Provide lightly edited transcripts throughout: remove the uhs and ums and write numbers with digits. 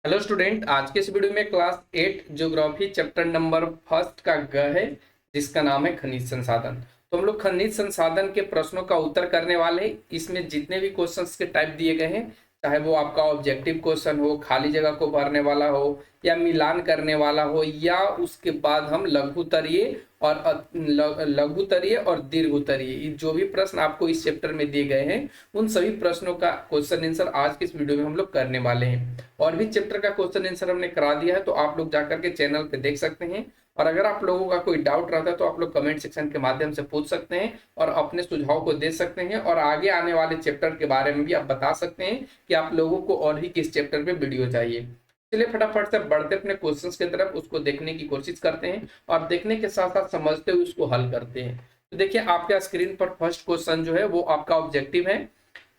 Hello student, आज के इस वीडियो में class 8 geography chapter number first का ग है, जिसका नाम है खनिज संसाधन। तो हम लोग खनिज संसाधन के प्रश्नों का उत्तर करने वाले हैं। इसमें जितने भी क्वेश्चंस के टाइप दिए गए हैं, चाहे वो आपका ऑब्जेक्टिव क्वेश्चन हो, खाली जगह को भरने वाला हो, या मिलान करने वाला हो, या उसके बाद हम लघुतरीय और लघुतरीय और दीर्घोत्तरीय, जो भी प्रश्न आपको इस चैप्टर में दिए गए हैं, उन सभी प्रश्नों का क्वेश्चन आंसर आज के इस वीडियो में हम लोग करने वाले हैं। और भी चैप्टर का क्वेश्चन आंसर हमने करा दिया है, तो आप लोग जाकर के चैनल पे देख सकते हैं। और अगर आप लोगों का कोई डाउट रहता है तो आप लोग कमेंट सेक्शन के माध्यम से पूछ सकते हैं और अपने सुझाव को दे सकते हैं, और आगे आने वाले चैप्टर के बारे में भी आप बता सकते हैं कि आप लोगों को और भी किस चैप्टर पे वीडियो चाहिए। चलिए फटाफट से बढ़ते अपने क्वेश्चंस की तरफ, उसको देखने की कोशिश करते हैं और देखने के साथ साथ समझते हुए उसको हल करते हैं। तो देखिए, आपके स्क्रीन पर फर्स्ट क्वेश्चन जो है वो आपका ऑब्जेक्टिव है।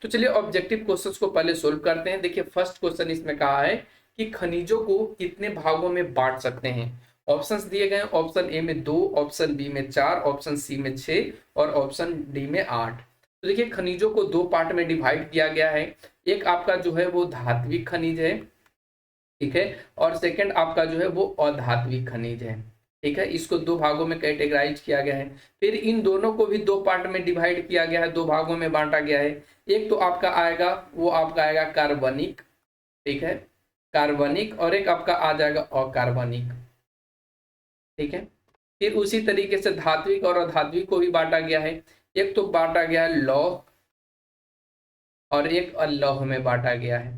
तो चलिए ऑब्जेक्टिव क्वेश्चंस को पहले सोल्व करते हैं। देखिए, फर्स्ट क्वेश्चन इसमें कहा है कि खनिजों को कितने भागों में बांट सकते हैं। ऑप्शंस दिए गए हैं, ऑप्शन ए में 2, ऑप्शन बी में 4, ऑप्शन सी में 6 और ऑप्शन डी में 8। तो देखिए, खनिजों को दो पार्ट में डिवाइड किया गया है। एक आपका जो है वो धात्विक खनिज है, ठीक है, और सेकंड आपका जो है वो अधात्विक खनिज है। ठीक है, इसको दो भागों में कैटेगराइज किया गया है। फिर इन दोनों को भी दो पार्ट में डिवाइड किया गया है, दो भागों में बांटा गया है। एक तो आपका आएगा, वो आपका आएगा कार्बनिक, ठीक है, कार्बनिक, और एक आपका आ जाएगा अकार्बनिक। ठीक है, फिर उसी तरीके से धात्विक और अधात्विक को भी बांटा गया है। एक तो बांटा गया है लौह और एक अल्लौह में बांटा गया है।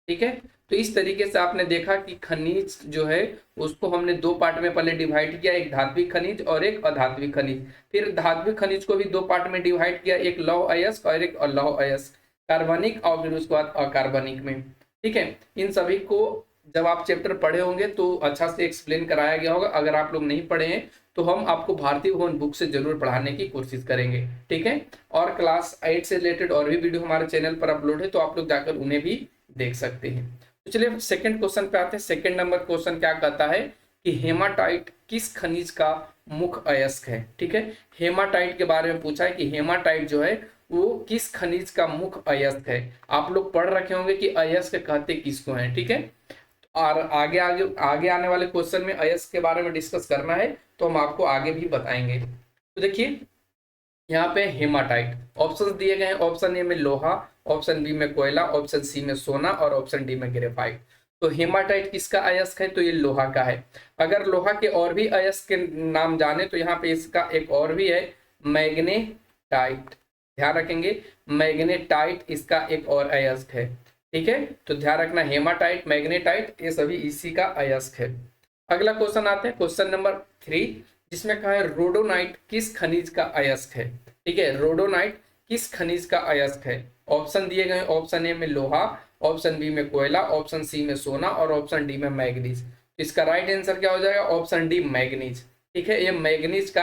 ठीक है, तो इस तरीके से आपने देखा कि खनिज जो है उसको हमने दो पार्ट में पहले डिवाइड किया, एक धात्विक खनिज और एक अधात्विक खनिज। फिर धात्विक खनिज को भी दो पार्ट में डिवाइड किया, एक लौह अयस्क और एक अल्लौह अयस्क, कार्बनिक और फिर उसके बाद अकार्बनिक में। ठीक है, इन सभी को जब आप चैप्टर पढ़े होंगे तो अच्छा से एक्सप्लेन कराया गया होगा। अगर आप लोग नहीं पढ़े हैं तो हम आपको भारतीय भवन बुक से जरूर पढ़ाने की कोशिश करेंगे। ठीक है, और क्लास 8 से रिलेटेड और भी वीडियो हमारे चैनल पर अपलोड है, तो आप लोग जाकर उन्हें भी देख सकते हैं। तो चलिए सेकंड क्वेश्चन पे आते हैं। सेकंड नंबर क्वेश्चन क्या कहता है कि हेमाटाइट किस खनिज का मुख्य अयस्क है। ठीक है, हेमाटाइट के बारे में पूछा है कि हेमाटाइट जो है वो किस खनिज का मुख्य अयस्क है। आप लोग पढ़ रखे होंगे कि अयस्क कहते किसको हैं। ठीक है, और आगे आगे आगे आने वाले क्वेश्चन में अयस्क के बारे में डिस्कस करना है, तो हम आपको आगे भी बताएंगे। तो देखिए, यहाँ पे हेमाटाइट ऑप्शन दिए गए हैं। ऑप्शन ए में लोहा, ऑप्शन बी में कोयला, ऑप्शन सी में सोना और ऑप्शन डी में ग्रेफाइट। तो हेमाटाइट किसका अयस्क है, तो ये लोहा का है। अगर लोहा के और भी अयस्क के नाम जाने तो यहाँ पे इसका एक और भी है, मैग्नेटाइट। ध्यान रखेंगे, मैग्नेटाइट इसका एक और अयस्क है। ठीक है, तो ध्यान रखना, हेमाटाइट, मैग्नेटाइट, ये सभी इसी का अयस्क है। अगला क्वेश्चन आते हैं, क्वेश्चन नंबर 3, जिसमें कहा है रोडोनाइट किस खनिज का अयस्क है। ठीक है, रोडोनाइट किस खनिज का अयस्क है। ऑप्शन दिए गए, ऑप्शन ए में लोहा, ऑप्शन बी में कोयला, ऑप्शन सी में सोना और ऑप्शन डी में मैग्नीज। इसका राइट आंसर क्या हो जाएगा, ऑप्शन डी मैग्नीज। ठीक है, ये मैग्नीज का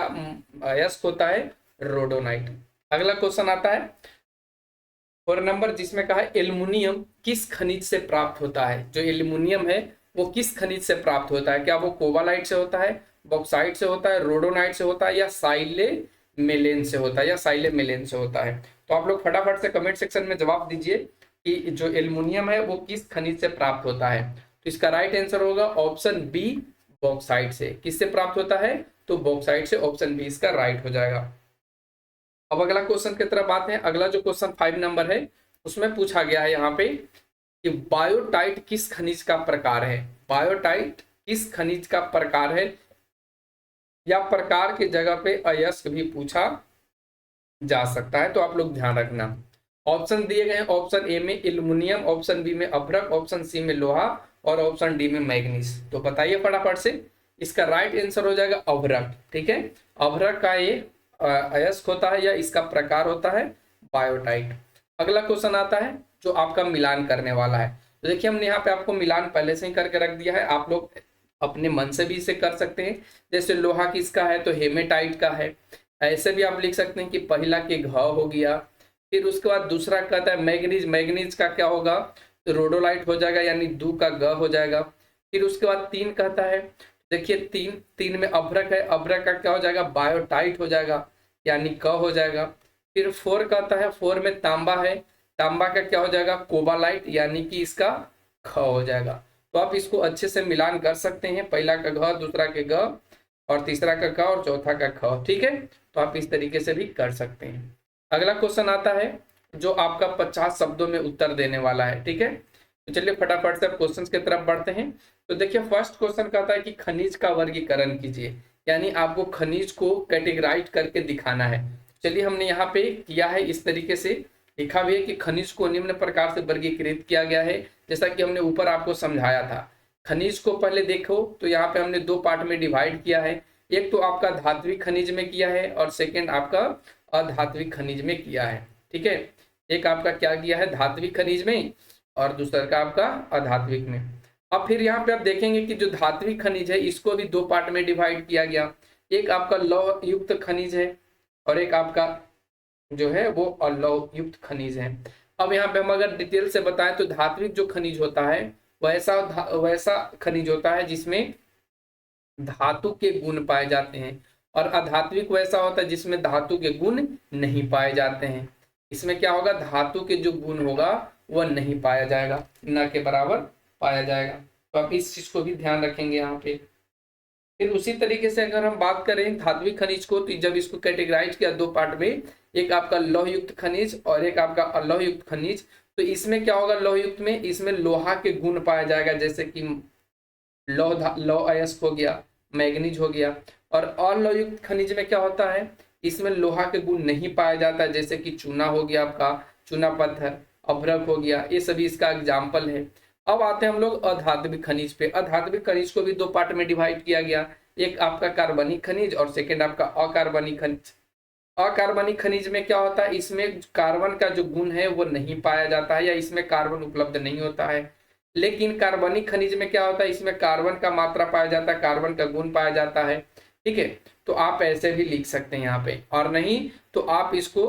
अयस्क होता है रोडोनाइट। अगला क्वेश्चन आता है 4 नंबर, जिसमें कहा है एल्युमिनियम किस खनिज से प्राप्त होता है। जो एल्युमिनियम है वो किस खनिज से प्राप्त होता है। क्या वो कोबालाइट से होता है, बॉक्साइट से होता है, रोडोनाइट से होता है, या साइले मेलेन से होता है, या साइले मेलेन से होता है। तो आप लोग फटाफट से कमेंट सेक्शन में जवाब दीजिए कि जो एल्युमिनियम है वो किस खनिज से प्राप्त होता है। तो इसका राइट आंसर होगा ऑप्शन बी, बॉक्साइट से। किससे प्राप्त होता है, तो बॉक्साइट से। ऑप्शन बी इसका राइट हो जाएगा। अब अगला क्वेश्चन की तरफ आते हैं। अगला जो क्वेश्चन 5 नंबर है, उसमें पूछा गया है यहाँ पे कि बायोटाइट किस खनिज का प्रकार है। बायोटाइट किस खनिज का प्रकार है, या प्रकार की जगह पे अयस्क भी पूछा जा सकता है, तो आप लोग ध्यान रखना। ऑप्शन दिए गए हैं, ऑप्शन ए में एल्युमिनियम, ऑप्शन बी में अभ्रक, ऑप्शन सी में लोहा और ऑप्शन डी में मैग्नीज। तो बताइए फटाफट से। इसका राइट आंसर हो जाएगा अभ्रक। ठीक है, अभ्रक का ये अयस्क होता है या इसका प्रकार होता है बायोटाइट। अगला क्वेश्चन आता है जो आपका मिलान करने वाला है। तो देखिए, हमने यहाँ पे आपको मिलान पहले से ही करके रख दिया है, आप लोग अपने मन से भी इसे कर सकते हैं। जैसे लोहा किसका है, तो हेमेटाइट का है। ऐसे भी आप लिख सकते हैं कि पहला के घ हो गया। फिर उसके बाद दूसरा कहता है मैग्नीज, मैग्नीज का क्या होगा, तो रोडोलाइट हो जाएगा, यानी दू का ग हो जाएगा। फिर उसके बाद 3 कहता है, देखिए 3 में अभ्रक है, अभ्रक का क्या हो जाएगा, बायोटाइट हो जाएगा, यानी क हो जाएगा। फिर 4 कहता है, 4 में तांबा है, तांबा का क्या हो जाएगा, कोबालाइट, यानी कि इसका ख हो जाएगा। तो आप इसको अच्छे से मिलान कर सकते हैं, पहला का घ, दूसरा के ग, और तीसरा का क, और चौथा का ख। ठीक है, तो आप इस तरीके से भी कर सकते हैं। अगला क्वेश्चन आता है जो आपका 50 शब्दों में उत्तर देने वाला है। ठीक है, तो चलिए फटाफट से क्वेश्चन की तरफ बढ़ते हैं। तो देखिए फर्स्ट क्वेश्चन कहता है कि खनिज का वर्गीकरण कीजिए, यानी आपको खनिज को कैटेगराइज करके दिखाना है। चलिए हमने यहाँ पे किया है, इस तरीके से लिखा भी है कि खनिज को निम्न प्रकार से वर्गीकृत किया गया है, जैसा कि हमने ऊपर आपको समझाया था। खनिज को पहले देखो तो यहाँ पे हमने दो पार्ट में डिवाइड किया है, एक तो आपका धात्विक खनिज में किया है और सेकेंड आपका अधात्विक खनिज में किया है। ठीक है, एक आपका क्या किया है धात्विक खनिज में और दूसरा का आपका अधात्विक में। अब फिर यहाँ पे आप देखेंगे कि जो धात्विक खनिज है इसको भी दो पार्ट में डिवाइड किया गया, एक आपका लौह युक्त खनिज है और एक आपका जो है वो अलौह युक्त खनिज है। अब यहाँ पे हम अगर डिटेल से बताएं तो धात्विक जो खनिज होता है वैसा खनिज होता है जिसमें धातु के गुण पाए जाते हैं, और अधात्विक वैसा होता है जिसमें धातु के गुण नहीं पाए जाते हैं। इसमें क्या होगा, धातु के जो गुण होगा वह नहीं पाया जाएगा, न के बराबर पाया जाएगा। तो आप इस चीज को भी ध्यान रखेंगे यहाँ पे। फिर उसी तरीके से अगर हम बात करें धात्विक खनिज को, तो जब इसको कैटेगराइज किया दो पार्ट में, एक आपका लौह युक्त खनिज और एक आपका अलौह युक्त खनिज। तो इसमें क्या होगा, लौह युक्त में इसमें लोहा के गुण पाया जाएगा, जैसे कि लौह अयस्क हो गया, मैग्नीज हो गया। और अलौह युक्त खनिज में क्या होता है, इसमें लोहा के गुण नहीं पाया जाता, जैसे कि चूना हो गया आपका, चूना पत्थर, अभ्रक हो गया, ये सभी इसका एग्जाम्पल है। अब आते हैं हम लोग अधात्विक खनिज पे। अधात्विक खनिज को भी दो पार्ट में डिवाइड किया गया, एक आपका कार्बनिक खनिज और सेकेंड आपका अकार्बनिक खनिज। अकार्बनिक खनिज में क्या होता है, इसमें कार्बन का जो गुण है वो नहीं पाया जाता है या इसमें कार्बन उपलब्ध नहीं होता है। लेकिन कार्बनिक खनिज में क्या होता है, इसमें कार्बन का मात्रा पाया जाता है, कार्बन का गुण पाया जाता है। ठीक है, तो आप ऐसे भी लिख सकते हैं यहाँ पे, और नहीं तो आप इसको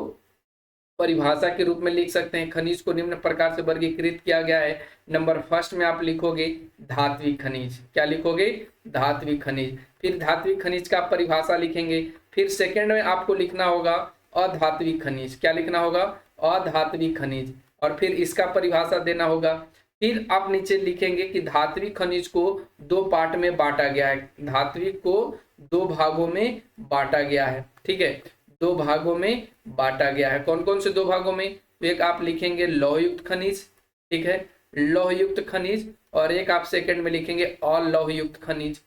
परिभाषा के रूप में लिख सकते हैं। खनिज को निम्न प्रकार से वर्गीकृत किया गया है। नंबर फर्स्ट में आप लिखोगे धात्विक खनिज, क्या लिखोगे, धात्विक खनिज। फिर धात्विक खनिज का परिभाषा लिखेंगे। फिर सेकंड में आपको लिखना होगा अधात्विक खनिज, क्या लिखना होगा, अधात्विक खनिज, और फिर इसका परिभाषा देना होगा। फिर आप नीचे लिखेंगे कि धात्विक खनिज को दो पार्ट में बांटा गया है, धात्विक को दो भागों में बांटा गया है। ठीक है, दो भागों में बांटा गया है। कौन कौन से दो भागों में, तो एक आप लिखेंगे लौह युक्त खनिज, ठीक है, लौह युक्त खनिज, और एक आप सेकंड में लिखेंगे अलौह युक्त खनिज।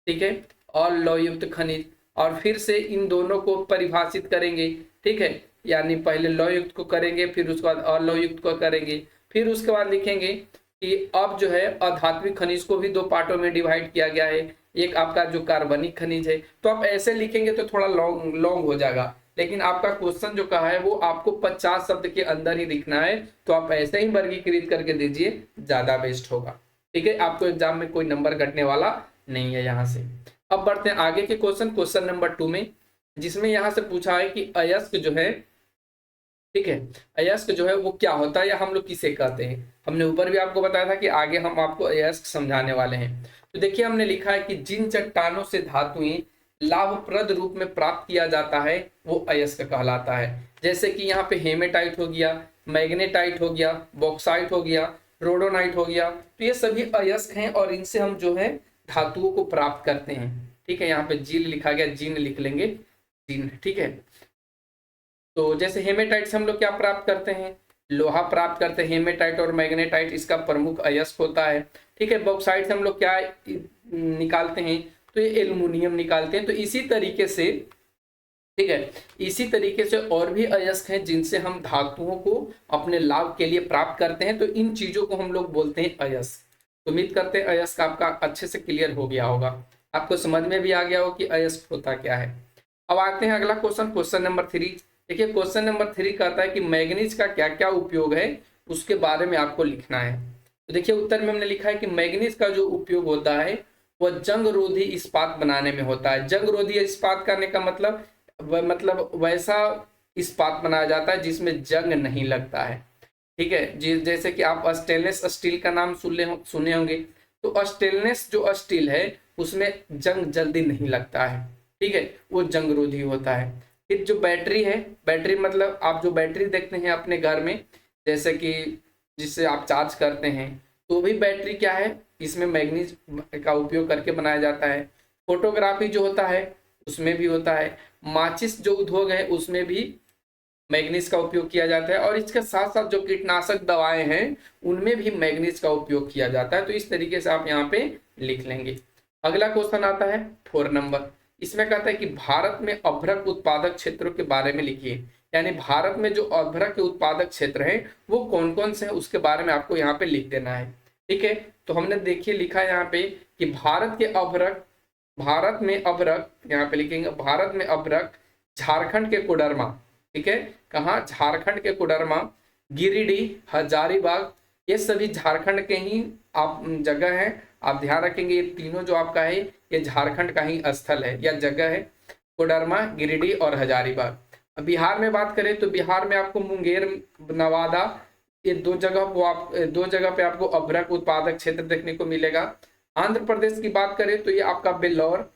ठीक है, अलौह युक्त खनिज, और फिर से इन दोनों को परिभाषित करेंगे। ठीक है, यानी पहले लौह युक्त को करेंगे, फिर उसके बाद अलौह युक्त को करेंगे, फिर उसके बाद लिखेंगे कि अब जो है अधात्विक खनिज को भी दो पार्टों में डिवाइड किया गया है, एक आपका जो कार्बनिक खनिज है। तो आप ऐसे लिखेंगे तो थोड़ा लॉन्ग हो जाएगा, लेकिन आपका क्वेश्चन जो कहा है वो आपको 50 शब्द के अंदर ही लिखना है, तो आप ऐसे ही वर्गीकृत करके दीजिए, ज्यादा बेस्ट होगा। ठीक है, आपको एग्जाम में कोई नंबर घटने वाला नहीं है यहाँ से। अब बढ़ते हैं आगे के क्वेश्चन नंबर 2 में, जिसमें यहाँ से पूछा है कि अयस्क जो है, ठीक है, अयस्क जो है वो क्या होता है या हम लोग किसे कहते हैं। हमने ऊपर भी आपको बताया था कि आगे हम आपको अयस्क समझाने वाले हैं। तो देखिए हमने लिखा है कि जिन चट्टानों से धातुएं लाभप्रद रूप में प्राप्त किया जाता है वो अयस्क कहलाता है। जैसे कि यहाँ पे हेमेटाइट हो गया, मैग्नेटाइट हो गया, बॉक्साइट हो गया, रोडोनाइट हो गया, तो ये सभी अयस्क हैं और इनसे हम जो है धातुओं को प्राप्त करते हैं। ठीक है, यहाँ पे जील लिखा गया, जीन लिख लेंगे, जीन। ठीक है, तो जैसे हेमेटाइट से हम लोग क्या प्राप्त करते हैं, लोहा प्राप्त करते हैं। हेमेटाइट और मैग्नेटाइट इसका प्रमुख अयस्क होता है। ठीक है, बॉक्साइट से हम लोग क्या निकालते हैं, तो ये एल्युमिनियम निकालते हैं। तो इसी तरीके से, ठीक है, इसी तरीके से और भी अयस्क हैं जिनसे हम धातुओं को अपने लाभ के लिए प्राप्त करते हैं। तो इन चीजों को हम लोग बोलते हैं अयस्क। तो उम्मीद करते हैं अयस्क आपका अच्छे से क्लियर हो गया होगा, आपको समझ में भी आ गया हो कि अयस्क होता क्या है। अब आते हैं अगला क्वेश्चन नंबर 3। देखिए क्वेश्चन नंबर 3 कहता है कि मैग्नीज का क्या क्या उपयोग है उसके बारे में आपको लिखना है। तो देखिए उत्तर में हमने लिखा है कि मैग्नीज का जो उपयोग होता है वह जंग रोधी इस्पात बनाने में होता है। जंग रोधी इस्पात करने का मतलब वैसा इस्पात बनाया जाता है जिसमें जंग नहीं लगता है। ठीक है, जैसे कि आप स्टेनलेस स्टील का नाम सुने होंगे, तो स्टेनलेस जो स्टील है उसमें जंग जल्दी नहीं लगता है। ठीक है, वो जंग रोधी होता है। फिर जो बैटरी है, बैटरी मतलब आप जो बैटरी देखते हैं अपने घर में, जैसे कि जिससे आप चार्ज करते हैं, तो भी बैटरी क्या है, इसमें मैग्नीज का उपयोग करके बनाया जाता है। फोटोग्राफी जो होता है उसमें भी होता है। माचिस जो उद्योग है उसमें भी मैग्नीज का उपयोग किया जाता है। और इसके साथ साथ जो कीटनाशक दवाएं हैं उनमें भी मैग्नीज का उपयोग किया जाता है। तो इस तरीके से आप यहाँ पे लिख लेंगे। अगला क्वेश्चन आता है 4 नंबर। इसमें कहता है कि भारत में अभ्रक उत्पादक क्षेत्रों के बारे में लिखिए। यानी भारत में जो अभ्रक के उत्पादक क्षेत्र हैं वो कौन कौन से हैं उसके बारे में आपको यहाँ पे लिख देना है। ठीक है, तो हमने देखिए लिखा है यहाँ पे कि भारत में अभ्रक यहाँ पे लिखेंगे भारत में अभ्रक झारखंड के कोडरमा। ठीक है, कहाँ, झारखंड के कोडरमा, गिरिडीह, हजारीबाग, ये सभी झारखंड के ही आप जगह है। आप ध्यान रखेंगे ये तीनों जो आपका है ये झारखंड का ही स्थल है या जगह है, कोडरमा, गिरिडीह और हजारीबाग। बिहार में बात करें तो बिहार में आपको मुंगेर, नवादा, ये दो जगह पे आपको अभ्रक उत्पादक क्षेत्र देखने को मिलेगा। आंध्र प्रदेश की बात करें तो ये आपका बेल्लौर।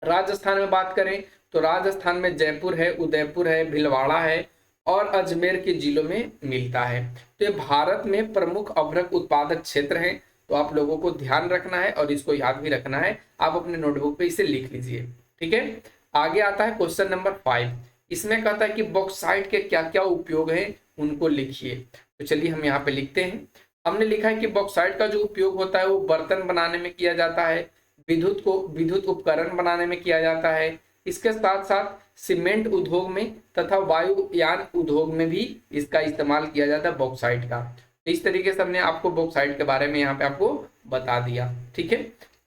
राजस्थान में बात करें तो राजस्थान में जयपुर है, उदयपुर है, भीलवाड़ा है और अजमेर के जिलों में मिलता है। तो ये भारत में प्रमुख अभ्रक उत्पादक क्षेत्र हैं। तो आप लोगों को ध्यान रखना है और इसको याद भी रखना है। आप अपने नोटबुक पे इसे लिख लीजिए। ठीक है, आगे आता है क्वेश्चन नंबर 5। इसमें कहता है कि बॉक्साइट के क्या क्या उपयोग हैं उनको लिखिए। तो चलिए हम यहाँ पे लिखते हैं। हमने लिखा है कि बॉक्साइट का जो उपयोग होता है वो बर्तन बनाने में किया जाता है, विद्युत उपकरण बनाने में किया जाता है, इसके साथ साथ सीमेंट उद्योग में तथा वायुयान उद्योग में भी इसका इस्तेमाल किया जाता है बॉक्साइट का। इस तरीके से हमने आपको बॉक्साइट के बारे में यहाँ पे आपको बता दिया। ठीक है,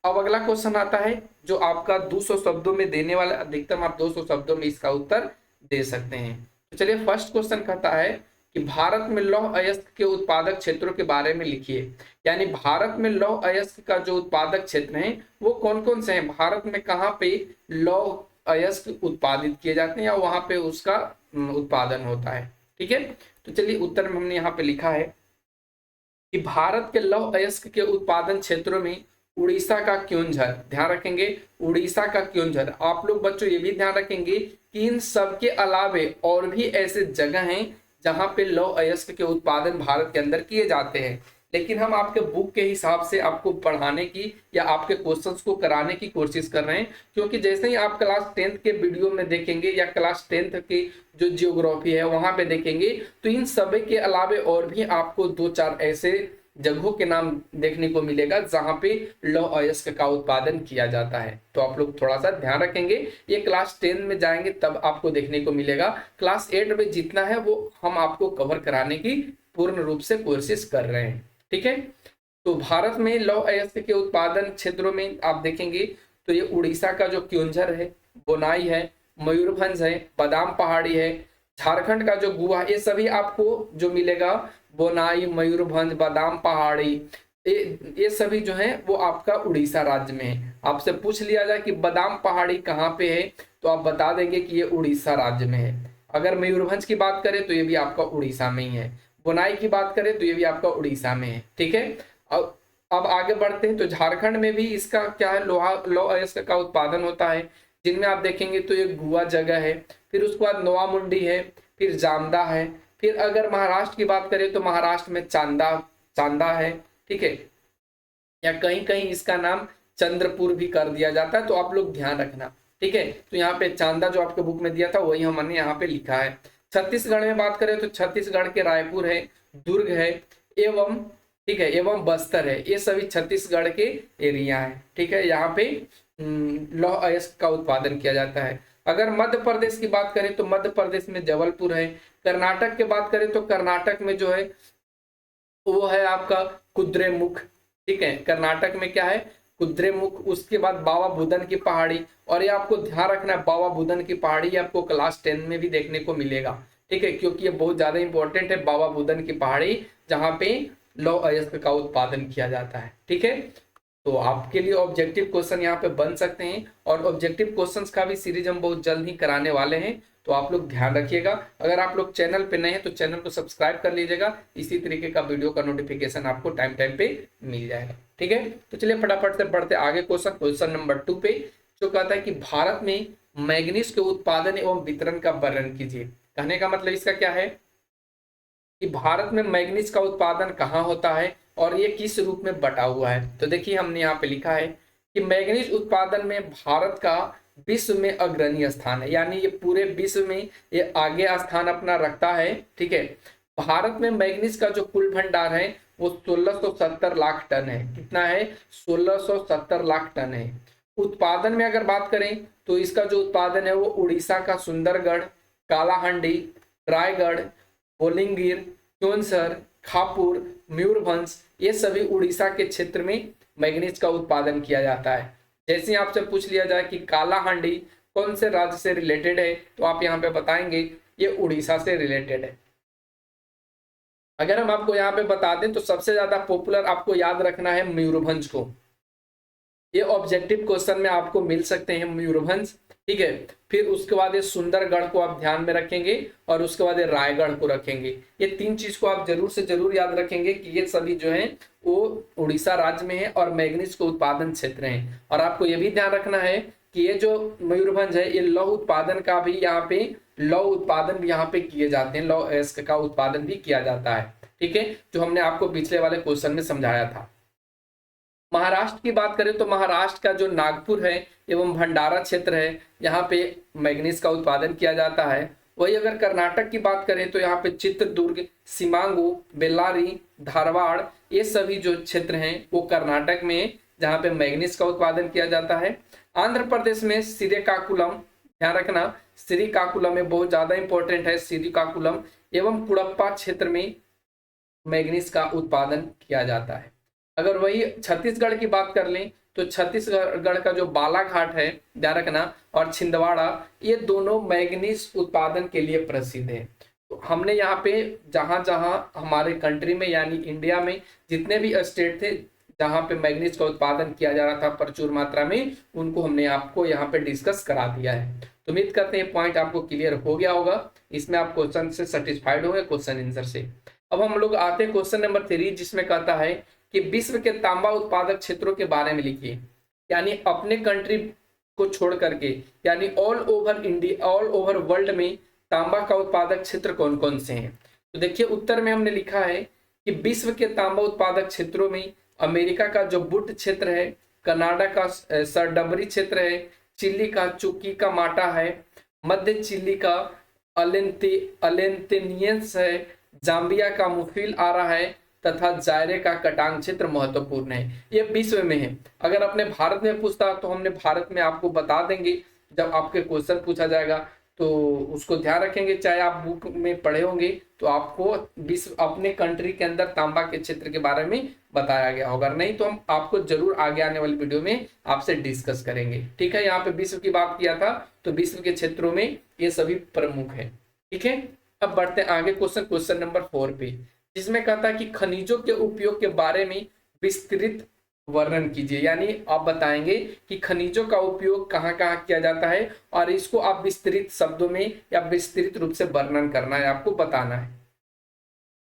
अब अगला क्वेश्चन आता है जो आपका 200 शब्दों में देने वाला, अधिकतम आप 200 शब्दों में इसका उत्तर दे सकते हैं। तो चलिए फर्स्ट क्वेश्चन कहता है कि भारत में लौह अयस्क के उत्पादक क्षेत्रों के बारे में लिखिए। यानी भारत में लौह अयस्क का जो उत्पादक क्षेत्र है वो कौन कौन से हैं, भारत में कहाँ पे लौह अयस्क उत्पादित किए जाते हैं या वहां पे उसका उत्पादन होता है। ठीक है, तो चलिए उत्तर में हमने यहाँ पे लिखा है कि भारत के लौह अयस्क के उत्पादन क्षेत्रों में उड़ीसा का क्योंझर, ध्यान रखेंगे उड़ीसा का क्योंझर। आप लोग बच्चों ये भी ध्यान रखेंगे कि इन सब के अलावे और भी ऐसे जगह हैं जहां पे लौह अयस्क के उत्पादन भारत के अंदर किए जाते हैं। लेकिन हम आपके बुक के हिसाब से आपको पढ़ाने की या आपके क्वेश्चंस को कराने की कोशिश कर रहे हैं, क्योंकि जैसे ही आप क्लास 10th के वीडियो में देखेंगे या क्लास 10th की जो जियोग्राफी है वहां पे देखेंगे तो इन सभी के अलावे और भी आपको 2-4 ऐसे जगहों के नाम देखने को मिलेगा जहां पे लौह अयस्क का उत्पादन किया जाता है। तो आप लोग थोड़ा सा ध्यान रखेंगे, ये क्लास 10 में जाएंगे तब आपको देखने को मिलेगा। क्लास 8 में जितना है वो हम आपको कवर कराने की पूर्ण रूप से कोशिश कर रहे हैं। ठीक है, तो भारत में लौह अयस्क के उत्पादन क्षेत्रों में आप देखेंगे तो ये उड़ीसा का जो क्योंझर है, बोनाई है, मयूरभंज है, बादाम पहाड़ी है, झारखंड का जो गुआ, ये सभी आपको जो मिलेगा बोनाई, मयूरभंज, बादाम पहाड़ी, ये सभी जो है वो आपका उड़ीसा राज्य में है। आपसे पूछ लिया जाए कि बादाम पहाड़ी कहाँ पे है तो आप बता देंगे कि ये उड़ीसा राज्य में है। अगर मयूरभंज की बात करें तो ये भी आपका उड़ीसा में ही है। बोनाई की बात करें तो ये भी आपका उड़ीसा में है। ठीक है, अब आगे बढ़ते हैं तो झारखंड में भी इसका क्या है, लौह अयस्क का उत्पादन होता है, जिनमें आप देखेंगे तो ये गुआ जगह है, फिर उसके बाद नोवामुंडी है, फिर जामदा है, फिर अगर महाराष्ट्र की बात करें तो महाराष्ट्र में चांदा है। ठीक है, या कहीं कहीं इसका नाम चंद्रपुर भी कर दिया जाता है, तो आप लोग ध्यान रखना। ठीक है, तो यहाँ पे चांदा जो आपके बुक में दिया था वही हमने यहाँ पे लिखा है। छत्तीसगढ़ में बात करें तो छत्तीसगढ़ के रायपुर है, दुर्ग है एवं, ठीक है, एवं बस्तर है, ये सभी छत्तीसगढ़ के एरिया है। ठीक है, यहाँ पे लौह अयस्क का उत्पादन किया जाता है। अगर मध्य प्रदेश की बात करें तो मध्य प्रदेश में जबलपुर है। कर्नाटक की बात करें तो कर्नाटक में जो है वो है आपका कुद्रेमुख। ठीक है, कर्नाटक में क्या है, कुद्रेमुख। उसके बाद बाबा बुदन की पहाड़ी, और ये आपको ध्यान रखना है बाबा बुदन की पहाड़ी आपको क्लास 10 में भी देखने को मिलेगा। ठीक है, क्योंकि ये बहुत ज्यादा इंपॉर्टेंट है, बाबा बुदन की पहाड़ी जहाँ पे लौह अयस्क का उत्पादन किया जाता है। ठीक है, तो आपके लिए ऑब्जेक्टिव क्वेश्चन यहाँ पे बन सकते हैं और ऑब्जेक्टिव क्वेश्चंस का भी सीरीज हम बहुत जल्द ही कराने वाले हैं, तो आप लोग ध्यान रखिएगा। अगर आप लोग चैनल पे नए हैं तो चैनल को सब्सक्राइब कर लीजिएगा, इसी तरीके का वीडियो का नोटिफिकेशन आपको टाइम टाइम पे मिल जाएगा। ठीक है, तो चलिए फटाफट से बढ़ते आगे क्वेश्चन नंबर 2 पे, जो कहता है कि भारत में मैग्नीज के उत्पादन एवं वितरण का वर्णन कीजिए। कहने का मतलब इसका क्या है कि भारत में मैग्नीज का उत्पादन कहाँ होता है, और ये किस रूप में बटा हुआ है। तो देखिए हमने यहाँ पे लिखा है कि मैग्नीज उत्पादन में भारत का विश्व में अग्रणी स्थान है, यानी ये पूरे विश्व में ये आगे स्थान अपना रखता है। ठीक है, भारत में मैग्नीज का जो कुल भंडार है वो 1670 लाख टन है। कितना है? 1670 लाख टन है। उत्पादन में अगर बात करें तो इसका जो उत्पादन है वो उड़ीसा का सुंदरगढ़, कालाहांडी, रायगढ़, बोलिंगीर, क्योंसर, खापुर, मयूरभंज, ये सभी उड़ीसा के क्षेत्र में मैग्नीज का उत्पादन किया जाता है। जैसे ही आपसे पूछ लिया जाए कि कालाहांडी कौन से राज्य से रिलेटेड है, तो आप यहाँ पे बताएंगे ये उड़ीसा से रिलेटेड है। अगर हम आपको यहाँ पे बता दें तो सबसे ज्यादा पॉपुलर आपको याद रखना है मयूरभंज को। ये ऑब्जेक्टिव क्वेश्चन में आपको मिल सकते हैं मयूरभंज। ठीक है, फिर उसके बाद ये सुंदरगढ़ को आप ध्यान में रखेंगे और उसके बाद ये रायगढ़ को रखेंगे। ये तीन चीज को आप जरूर से जरूर याद रखेंगे कि ये सभी जो है वो उड़ीसा राज्य में है और मैग्नीज को उत्पादन क्षेत्र है। और आपको ये भी ध्यान रखना है कि ये जो मयूरभंज है ये लौह उत्पादन का भी यहाँ पे लौह उत्पादन भी यहाँ पे किए जाते हैं, लौह अयस्क का उत्पादन भी किया जाता है। ठीक है, जो हमने आपको पिछले वाले क्वेश्चन में समझाया था। महाराष्ट्र की बात करें तो महाराष्ट्र का जो नागपुर है एवं भंडारा क्षेत्र है, यहाँ पे मैग्नीज का उत्पादन किया जाता है। वही अगर कर्नाटक की बात करें तो यहाँ पे चित्रदुर्ग, सीमांगू, बेल्लारी, धारवाड़, ये सभी जो क्षेत्र हैं वो कर्नाटक में, जहाँ पे मैग्नीज का उत्पादन किया जाता है। आंध्र प्रदेश में श्रीकाकुलम, ध्यान रखना श्रीकाकुलम में बहुत ज्यादा इंपॉर्टेंट है, श्रीकाकुलम एवं कुड़प्पा क्षेत्र में मैग्नीज का उत्पादन किया जाता है। अगर वही छत्तीसगढ़ की बात कर लें तो छत्तीसगढ़ का जो बालाघाट है, ध्यान रखना, और छिंदवाड़ा, ये दोनों मैग्नीज उत्पादन के लिए प्रसिद्ध है। तो हमने यहाँ पे जहां जहां हमारे कंट्री में यानी इंडिया में जितने भी स्टेट थे जहां पे मैग्नीज का उत्पादन किया जा रहा था प्रचुर मात्रा में, उनको हमने आपको यहाँ पे डिस्कस करा दिया है। तो उम्मीद करते हैं पॉइंट आपको क्लियर हो गया होगा, इसमें आप क्वेश्चन से सेटिस्फाइड होंगे, क्वेश्चन आंसर से। अब हम लोग आते हैं क्वेश्चन नंबर 3, जिसमें कहता है कि विश्व के तांबा उत्पादक क्षेत्रों के बारे में लिखिए। यानी अपने कंट्री को छोड़ करके, यानी all over India, all over world में तांबा का उत्पादक क्षेत्र कौन कौन से हैं। तो देखिए उत्तर में हमने लिखा है कि विश्व के तांबा उत्पादक क्षेत्रों में अमेरिका का जो बुट क्षेत्र है, कनाडा का सरडबरी क्षेत्र है, चिली का चुकी का माटा है, मध्य चिली का अलेंतेनियंस है, जाम्बिया का मुफिल आ रहा है तथा जायरे का कटांग क्षेत्र महत्वपूर्ण है। ये विश्व में है। अगर अपने भारत में पूछता तो हमने भारत में आपको बता देंगे, जब आपके क्वेश्चन पूछा जाएगा तो उसको ध्यान रखेंगे। चाहे आप बुक में पढ़े होंगे तो आपको विश्व अपने कंट्री के अंदर तांबा के क्षेत्र के बारे में बताया गया होगा, नहीं तो हम आपको जरूर आगे आने वाली वीडियो में आपसे डिस्कस करेंगे। ठीक है, यहाँ पे विश्व की बात किया था तो विश्व के क्षेत्रों में ये सभी प्रमुख है। ठीक है, अब बढ़ते हैं आगे क्वेश्चन नंबर 4 पे, जिसमें कहता है कि खनिजों के उपयोग के बारे में विस्तृत वर्णन कीजिए। यानी आप बताएंगे कि खनिजों का उपयोग कहाँ कहाँ किया जाता है और इसको आप विस्तृत शब्दों में या विस्तृत रूप से वर्णन करना है, आपको बताना है।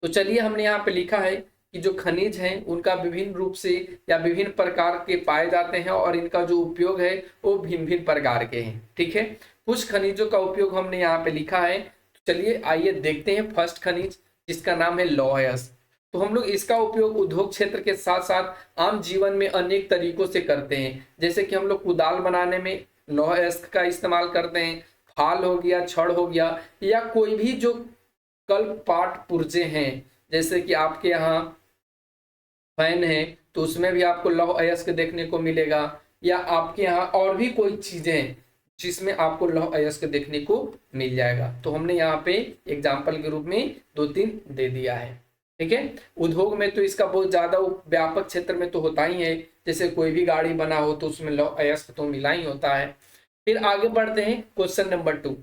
तो चलिए हमने यहाँ पे लिखा है कि जो खनिज हैं उनका विभिन्न रूप से या विभिन्न प्रकार के पाए जाते हैं और इनका जो उपयोग है वो भिन्न भिन्न प्रकार के हैं। ठीक है, कुछ खनिजों का उपयोग हमने यहाँ पे लिखा है। तो चलिए आइए देखते हैं फर्स्ट खनिज, जिसका नाम है लौह अयस्क। तो हम लोग इसका उपयोग उद्योग क्षेत्र के साथ साथ आम जीवन में अनेक तरीकों से करते हैं। जैसे कि हम लोग कुदाल बनाने में लौह अयस्क का इस्तेमाल करते हैं, फाल हो गया, छड़ हो गया, या कोई भी जो कल पाट पुर्जे हैं, जैसे कि आपके यहाँ फैन है तो उसमें भी आपको लौह अयस्क देखने को मिलेगा, या आपके यहाँ और भी कोई चीजें जिसमें आपको लौह अयस्क देखने को मिल जाएगा। तो हमने यहाँ पे एग्जाम्पल के रूप में 2-3 दे दिया है। ठीक है, उद्योग में तो इसका बहुत ज्यादा व्यापक क्षेत्र में तो होता ही है, जैसे कोई भी गाड़ी बना हो तो उसमें लौह अयस्क तो मिला ही होता है। फिर आगे बढ़ते हैं क्वेश्चन नंबर 2।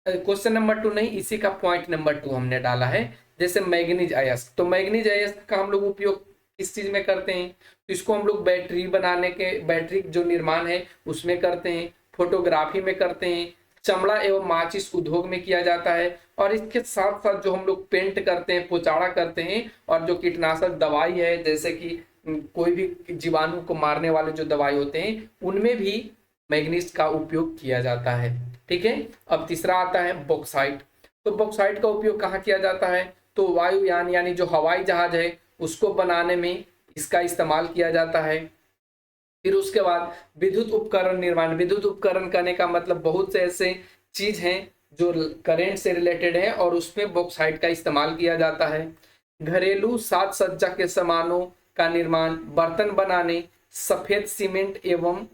क्वेश्चन नंबर 2 नहीं, इसी का पॉइंट नंबर 2 हमने डाला है। जैसे मैग्नीज अयस्क, तो मैग्नीज अयस्क का हम लोग उपयोग किस चीज में करते हैं, तो इसको हम लोग बैटरी बनाने के, बैटरी जो निर्माण है उसमें करते हैं, फोटोग्राफी में करते हैं, चमड़ा एवं माचिस उद्योग में किया जाता है, और इसके साथ साथ जो हम लोग पेंट करते हैं, पोचाड़ा करते हैं, और जो कीटनाशक दवाई है जैसे कि कोई भी जीवाणु को मारने वाले जो दवाई होते हैं उनमें भी मैग्नीज का उपयोग किया जाता है। ठीक है, अब तीसरा आता है बॉक्साइट। तो बॉक्साइट का उपयोग कहाँ किया जाता है, तो वायुयान यानी जो हवाई जहाज है उसको बनाने में इसका इस्तेमाल किया जाता है। फिर उसके बाद विद्युत उपकरण निर्माण, विद्युत उपकरण करने का मतलब बहुत से ऐसे चीज हैं जो करंट से रिलेटेड है और उसमें बॉक्साइट का इस्तेमाल किया जाता है। घरेलू साज सज्जा के सामानों का निर्माण, बर्तन बनाने, सफेद सीमेंट एवं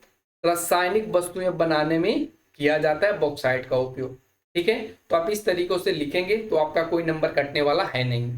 रासायनिक वस्तुएं बनाने में किया जाता है बॉक्साइट का उपयोग। ठीक है, तो आप इस तरीकों से लिखेंगे तो आपका कोई नंबर कटने वाला है नहीं।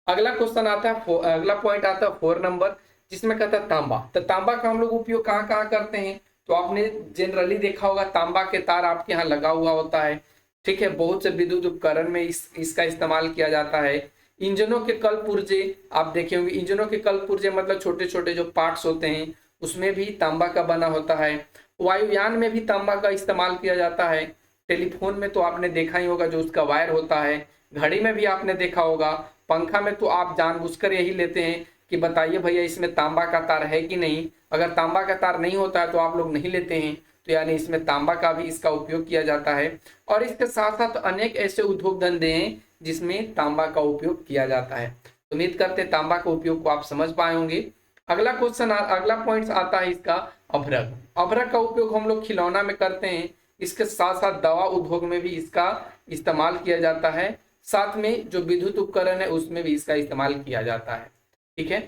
अगला क्वेश्चन आता है, अगला पॉइंट आता है 4 नंबर, जिसमें कहता है तांबा। तो तांबा का हम लोग उपयोग कहाँ कहाँ करते हैं, तो आपने जनरली देखा होगा तांबा के तार आपके यहाँ लगा हुआ होता है। ठीक है, बहुत से विद्युत उपकरण में इसका इस्तेमाल किया जाता है। इंजनों के कल पुर्जे आप देखे होंगे, इंजनों के कल पुर्जे मतलब छोटे छोटे जो पार्ट्स होते हैं उसमें भी तांबा का बना होता है। वायुयान में भी तांबा का इस्तेमाल किया जाता है। टेलीफोन में तो आपने देखा ही होगा जो उसका वायर होता है। घड़ी में भी आपने देखा होगा। पंखा में तो आप जानबूझकर यही लेते हैं कि बताइए भैया इसमें तांबा का तार है कि नहीं। अगर तांबा का तार नहीं होता है तो आप लोग नहीं लेते हैं, तो यानी इसमें तांबा का भी इसका उपयोग किया जाता है। और इसके साथ साथ अनेक ऐसे उद्योग धंधे हैं जिसमें तांबा का उपयोग किया जाता है। उम्मीद करते हैं तांबा का उपयोग को आप समझ पाए होंगे। अगला क्वेश्चन, अगला पॉइंट आता है इसका अभ्रक। अभ्रक का उपयोग हम लोग खिलौना में करते हैं। इसके साथ साथ दवा उद्योग में भी इसका इस्तेमाल किया जाता है। साथ में जो विद्युत उपकरण है उसमें भी इसका इस्तेमाल किया जाता है। ठीक है,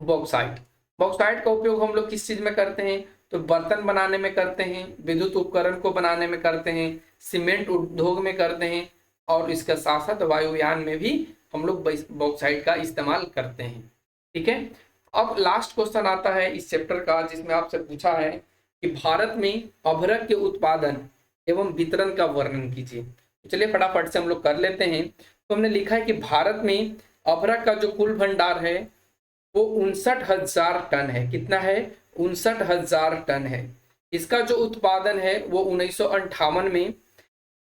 बॉक्साइट, बॉक्साइट का उपयोग हम लोग किस चीज में करते हैं, तो बर्तन बनाने में करते हैं, विद्युत उपकरण को बनाने में करते हैं, सीमेंट उद्योग में करते हैं और इसके साथ साथ वायुयान में भी हम लोग बॉक्साइट का इस्तेमाल करते हैं। ठीक है, अब लास्ट क्वेश्चन आता है इस चैप्टर का, जिसमें आपसे पूछा है कि भारत में अभ्रक के उत्पादन एवं वितरण का वर्णन कीजिए। चलिए फटाफट से हम लोग कर लेते हैं। तो हमने लिखा है कि भारत में अभ्रक का जो कुल भंडार है वो 59,000 टन है। कितना है, 59,000 टन है। इसका जो उत्पादन है वो 1958 में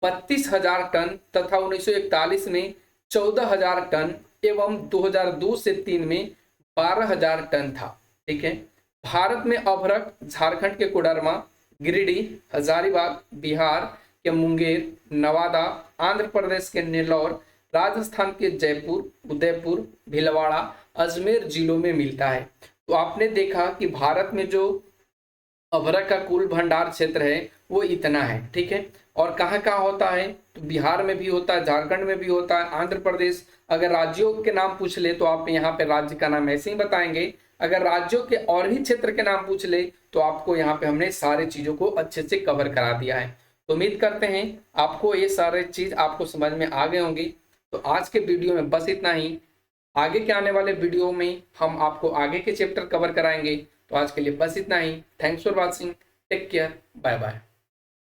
32,000 टन तथा 1941 में 14,000 टन एवं 2002 से 3 में 12,000 टन था। ठीक है, भारत में अभ्रक झारखंड के कोडरमा, गिरिडीह, हजारीबाग, बिहार के मुंगेर, नवादा, आंध्र प्रदेश के नेल्लौर, राजस्थान के जयपुर, उदयपुर, भीलवाड़ा, अजमेर जिलों में मिलता है। तो आपने देखा कि भारत में जो अभ्रक का कुल भंडार क्षेत्र है वो इतना है। ठीक है, और कहाँ कहाँ होता है, तो बिहार में भी होता है, झारखंड में भी होता है, आंध्र प्रदेश। अगर राज्यों के नाम पूछ ले तो आप यहाँ पे राज्य का नाम ऐसे ही बताएंगे। अगर राज्यों के और भी क्षेत्र के नाम पूछ ले तो आपको यहाँ पे हमने सारे चीजों को अच्छे से कवर करा दिया है। तो उम्मीद करते हैं आपको ये सारे चीज आपको समझ में आ गए होंगी। तो आज के वीडियो में बस इतना ही। आगे के आने वाले वीडियो में हम आपको आगे के चैप्टर कवर कराएंगे। तो आज के लिए बस इतना ही। Thanks for watching, take care, bye bye.